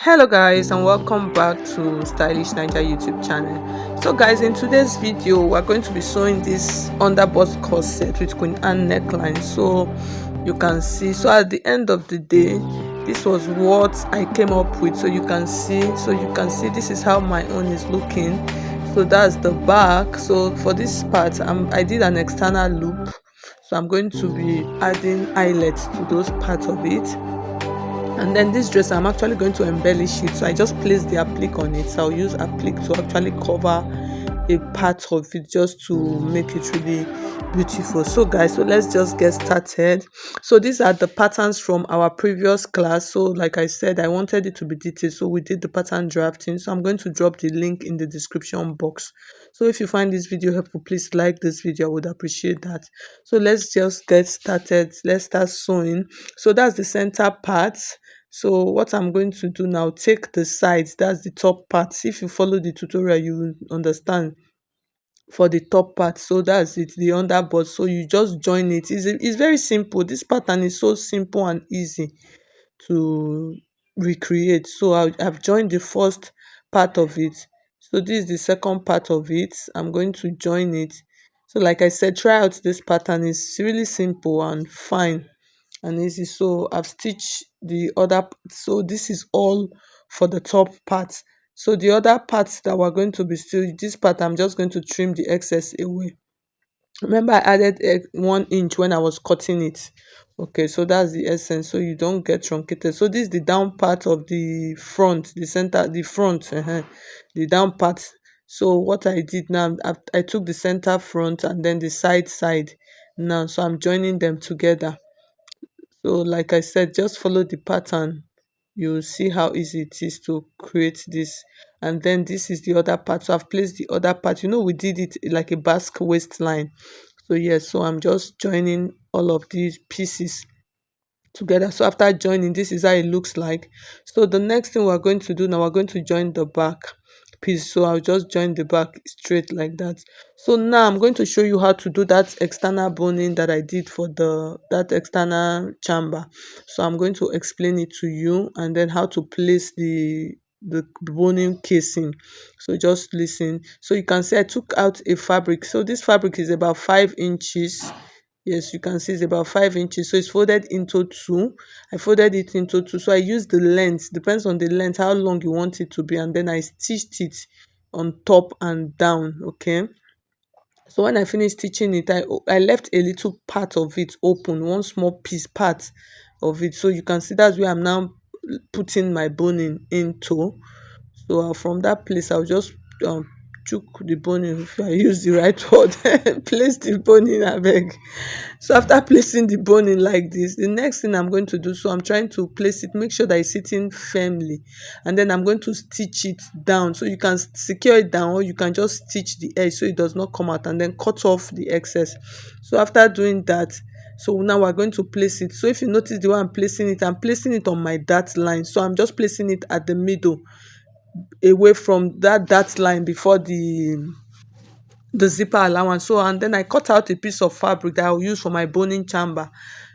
Hello guys, and welcome back to Stylish Naija YouTube channel. So guys, in today's video we're going to be sewing this underbust corset with Queen Anne neckline. So you can see, so at the end of the day, this was what I came up with. So you can see this is how my own is looking. So that's the back. So for this part, I did an external loop, so I'm going to be adding eyelets to those parts of it. And then this dress, I'm actually going to embellish it, so I just placed the applique on it. So I'll use applique to actually cover a part of it, just to make it really beautiful. So guys, so let's just get started. So these are the patterns from our previous class. So like I said, I wanted it to be detailed, so we did the pattern drafting. So I'm going to drop the link in the description box. So if you find this video helpful, please like this video, I would appreciate that. So let's just get started. Let's start sewing. So that's the center part. So what I'm going to do now, take the sides, that's the top part. If you follow the tutorial, you will understand. For the top part, so that's it, the underbust. So you just join it. It's very simple. This pattern is so simple and easy to recreate. So I've joined the first part of it. So this is the second part of it. I'm going to join it. So like I said, try out this pattern. It's really simple and fine and easy. So I've stitched the other, so this is all for the top part. So the other parts that we're going to be still, this part I'm just going to trim the excess away. Remember I added 1 inch when I was cutting it. Okay, so that's the essence, so you don't get truncated. So this is the down part of the front, the center, the front, the down part. So what I did now, I took the center front and then the side now, so I'm joining them together. So like I said, just follow the pattern. You'll see how easy it is to create this. And then this is the other part. So I've placed the other part. We did it like a basque waistline. So yes, so I'm just joining all of these pieces together. So after joining, this is how it looks like. So the next thing we're going to do now, we're going to join the back piece. So I'll just join the back straight like that. So now I'm going to show you how to do that external boning that I did for that external chamber. So I'm going to explain it to you, and then how to place the boning casing. So just listen. So you can see I took out a fabric. So this fabric is about 5 inches. Yes, you can see it's about 5 inches. So it's folded into two. I folded it into two. So I used the length, depends on the length, how long you want it to be, and then I stitched it on top and down. Okay. So when I finished stitching it, I left a little part of it open, one small piece part of it. So you can see that's where I'm now putting my boning into. So from that place, I'll just chook the boning, if I use the right word, place the boning, abeg. So after placing the boning like this, the next thing I'm going to do, so I'm trying to place it, make sure that it's sitting firmly, and then I'm going to stitch it down. So you can secure it down, or you can just stitch the edge so it does not come out, and then cut off the excess. So after doing that, so now we're going to place it. So if you notice the way I'm placing it on my dart line. So I'm just placing it at the middle, away from that dart line before the zipper allowance. So and then I cut out a piece of fabric that I'll use for my boning chamber.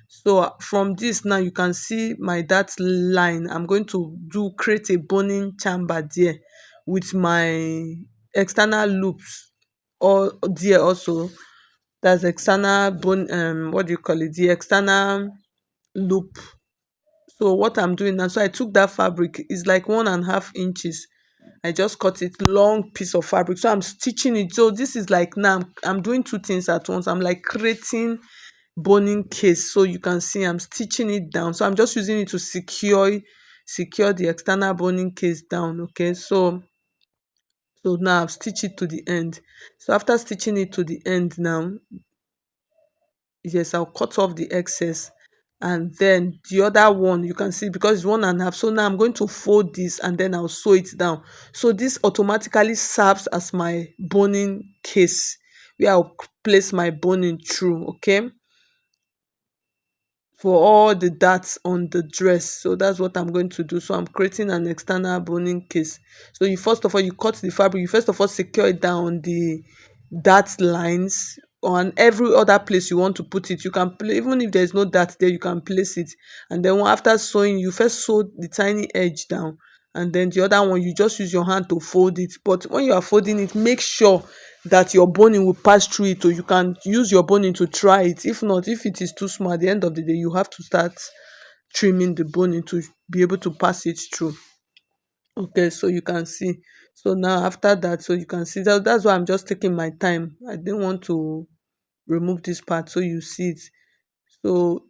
So from this now, you can see my dart line. I'm going to create a boning chamber there with my external loops, or there also. That's external bone, what do you call it, the external loop. So what I'm doing now, so I took that fabric, is like 1.5 inches. I just cut it, long piece of fabric. So I'm stitching it. So this is like, now I'm doing two things at once. I'm like creating boning case. So you can see I'm stitching it down. So I'm just using it to secure the external boning case down. Okay, so now I've stitched it to the end. So after stitching it to the end now, yes, I'll cut off the excess, and then the other one, you can see, because it's 1.5. So now I'm going to fold this, and then I'll sew it down. So this automatically serves as my boning case, where I'll place my boning through. Okay, for all the darts on the dress. So that's what I'm going to do. So I'm creating an external boning case. So you, first of all, you cut the fabric, you first of all secure it down on the dart lines, on every other place you want to put it. You can play, even if there's no dart there, you can place it. And then after sewing, you first sew the tiny edge down, and then the other one you just use your hand to fold it. But when you are folding it, make sure that your boning will pass through it, or you can use your boning to try it. If not, if it is too small, at the end of the day you have to start trimming the boning to be able to pass it through. Okay, so you can see. So now after that, so you can see that that's why I'm just taking my time. I didn't want to remove this part, so you see it. So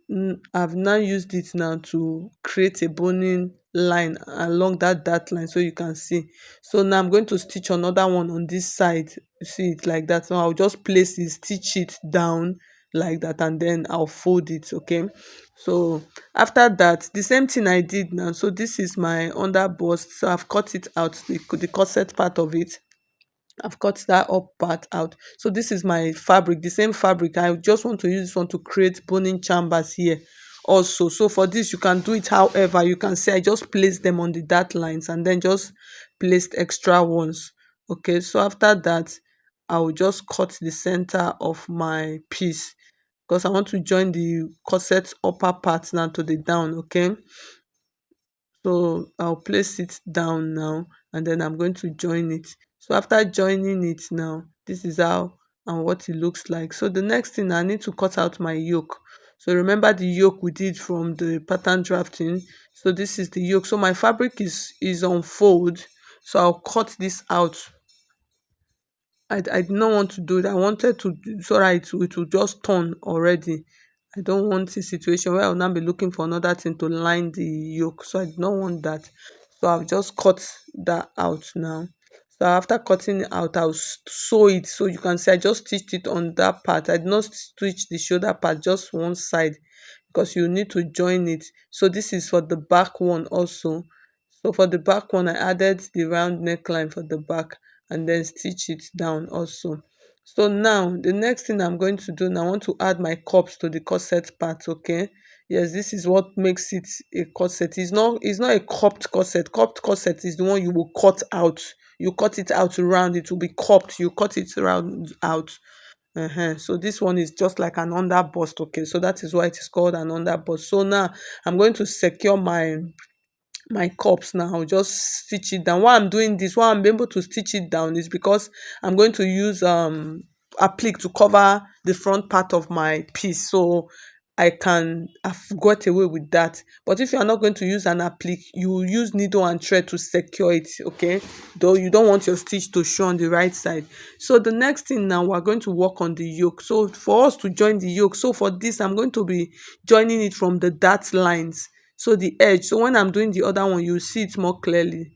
I've now used it now to create a boning line along that line, so you can see. So now I'm going to stitch another one on this side. You see it like that. So I'll just place it, stitch it down like that, and then I'll fold it. Okay, so after that, the same thing I did now. So this is my under bust, so I've cut it out, the corset part of it. I've cut that up part out. So this is my fabric, the same fabric. I just want to use this one to create boning chambers here also. So for this, you can do it however. You can see I just place them on the dart lines and then just placed extra ones. Okay, so after that, I will just cut the center of my piece because I want to join the corset upper part now to the down. Okay, so I'll place it down now, and then I'm going to join it. So after joining it now, this is how and what it looks like. So the next thing, I need to cut out my yoke. So remember the yoke we did from the pattern drafting. So this is the yoke. So my fabric is on fold, so I'll cut this out. I did not want to do it. I wanted to so that it will just turn already. I don't want a situation where I'll now be looking for another thing to line the yoke. So I did not want that. So I've just cut that out now. So after cutting it out, I'll sew it. So you can see I just stitched it on that part. I did not stitch the shoulder part, just one side, because you need to join it. So this is for the back one also. So for the back one, I added the round neckline for the back and then stitch it down also. So now the next thing I'm going to do now, I want to add my cups to the corset part. Okay, yes, this is what makes it a corset. It's not a cupped corset. Cupped corset is the one you will cut out. You cut it out round, it will be cupped. You cut it round out. So this one is just like an under bust. Okay, so that is why it is called an under bust. So now I'm going to secure my cups now. I'll just stitch it down. Why I'm doing this, why I'm able to stitch it down, is because I'm going to use applique to cover the front part of my piece, so I've got away with that. But if you are not going to use an applique, you will use needle and thread to secure it. Okay, though you don't want your stitch to show on the right side. So the next thing now, we're going to work on the yoke. So for us to join the yoke, so for this I'm going to be joining it from the dart lines, so the edge. So when I'm doing the other one, you see it more clearly.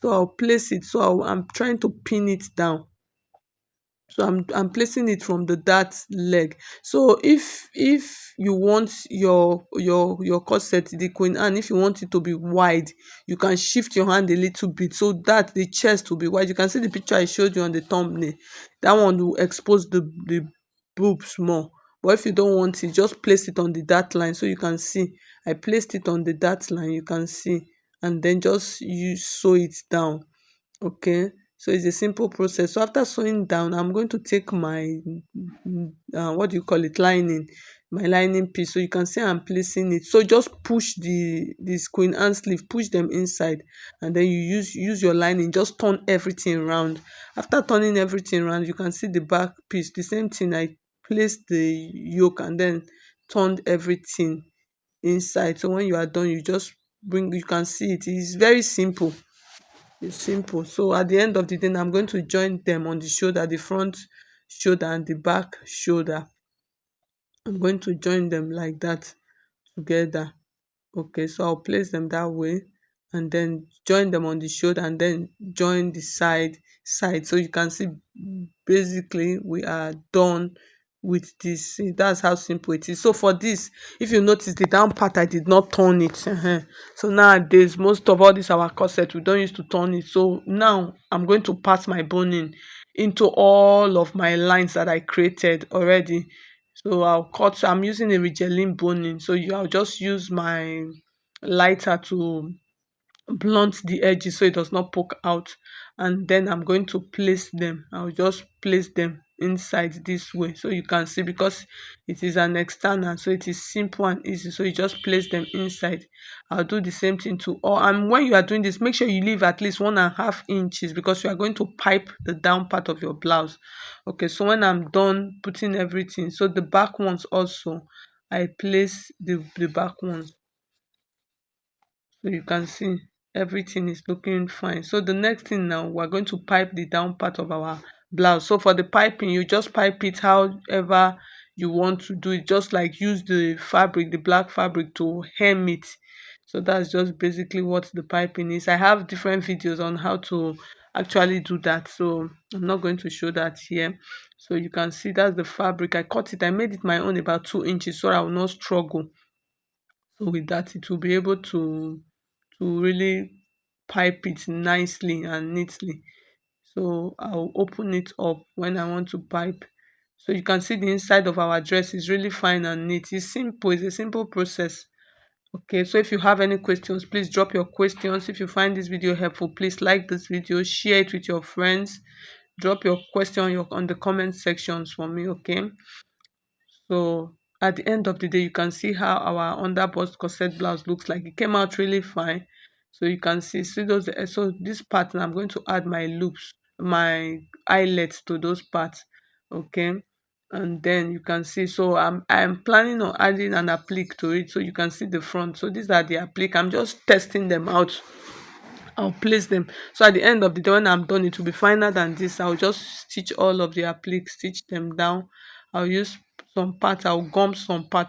So I'll place it. So I'm trying to pin it down. So I'm placing it from the dart leg. So if you want your corset, the queen Anne, if you want it to be wide, you can shift your hand a little bit so that the chest will be wide. You can see the picture I showed you on the thumbnail. That one will expose the boobs more. But if you don't want it, just place it on the dart line. So you can see I placed it on the dart line, you can see, and then just you sew it down. Okay, so it's a simple process. So after sewing down, I'm going to take my what do you call it, lining, my lining piece. So you can see I'm placing it. So just push this queen Anne sleeve, push them inside, and then you use your lining, just turn everything around. After turning everything around, you can see the back piece, the same thing. I placed the yoke and then turned everything inside. So when you are done, you just bring, you can see it is very simple. It's simple. So at the end of the day, I'm going to join them on the shoulder, the front shoulder and the back shoulder. I'm going to join them like that together. Okay, so I'll place them that way and then join them on the shoulder and then join the side. So you can see basically we are done with this. See, that's how simple it is. So for this, if you notice the down part, I did not turn it. So nowadays, most of all this our corset, we don't used to turn it. So now I'm going to pass my boning into all of my lines that I created already. So I'm using a Regelin boning. So I'll just use my lighter to blunt the edges so it does not poke out. And then I'm going to place them. I'll just place them inside this way so you can see, because it is an external, so it is simple and easy. So you just place them inside. I'll do the same thing to all. And when you are doing this, make sure you leave at least 1.5 inches, because you are going to pipe the down part of your blouse. Okay, so when I'm done putting everything, so the back ones also, I place the back ones, so you can see everything is looking fine. So the next thing now, we're going to pipe the down part of our blouse. So for the piping, you just pipe it however you want to do it, just like use the fabric, the black fabric, to hem it. So that's just basically what the piping is. I have different videos on how to actually do that, so I'm not going to show that here. So you can see that's the fabric. I cut it, I made it my own, about 2 inches, so I will not struggle. So with that, it will be able to really pipe it nicely and neatly. So I'll open it up when I want to pipe. So you can see the inside of our dress is really fine and neat. It's simple, it's a simple process. Okay, so if you have any questions, please drop your questions. If you find this video helpful, please like this video, share it with your friends, drop your question on the comment sections for me. Okay, so at the end of the day, you can see how our underbust corset blouse looks like. It came out really fine. So you can see those. So this part now, I'm going to add my loops, my eyelets to those parts. Okay, and then you can see. So I'm planning on adding an applique to it, so you can see the front. So these are the applique. I'm just testing them out. I'll place them. So at the end of the day, when I'm done, it will be finer than this. I'll just stitch all of the applique, stitch them down. I'll use some parts, I'll gum some parts